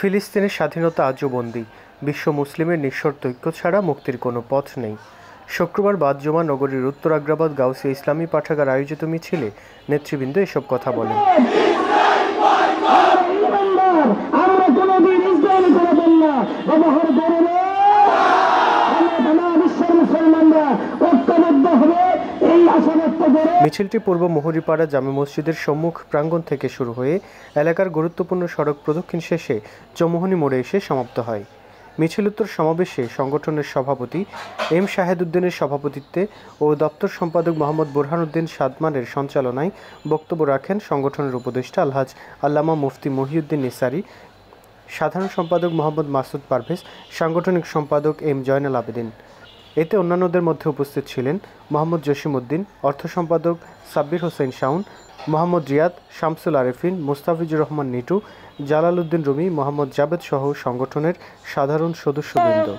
ফিলিস্তিনের স্বাধীনতা আজও বন্দী। বিশ্ব মুসলিমের নিঃশর্ত ঐক্য ছাড়া মুক্তির কোনো পথ নেই। শুক্রবার বাদ জমা নগরীর উত্তর আগ্রাবাদ গাউসিয়া ইসলামী পাঠাগার আয়োজিত মিছিলে নেতৃবৃন্দ এসব কথা বলেন। মিছিলটি পূর্ব মুহুরীপাড়া জামে মসজিদের সম্মুখ প্রাঙ্গণ থেকে শুরু হয়ে এলাকার গুরুত্বপূর্ণ সড়ক প্রদক্ষিণ শেষে চৌমুহনী মোড়ে এসে সমাপ্ত হয়। মিছিলোত্তর সমাবেশে সংগঠনের সভাপতি এম শাহেদ উদ্দিনের সভাপতিত্বে ও দপ্তর সম্পাদক মোহাম্মদ বুরহানুদ্দিন সাদমানের সঞ্চালনায় বক্তব্য রাখেন সংগঠনের উপদেষ্টা আলহাজ আল্লামা মুফতি মহিউদ্দিন নিসারী, সাধারণ সম্পাদক মোহাম্মদ মাসুদ পারভেজ, সাংগঠনিক সম্পাদক এম জয়নাল আবেদিন। এতে অন্যান্যদের মধ্যে উপস্থিত ছিলেন মোহাম্মদ জসিম উদ্দিন, অর্থ সম্পাদক সাব্বির হোসেন শাওন, মোহাম্মদ রিয়াদ, শামসুল আরেফিন, মুস্তাফিজুর রহমান নিটু, জালাল উদ্দিন রুমি, মোহাম্মদ জাবেদ সহ সংগঠনের সাধারণ সদস্যবৃন্দ।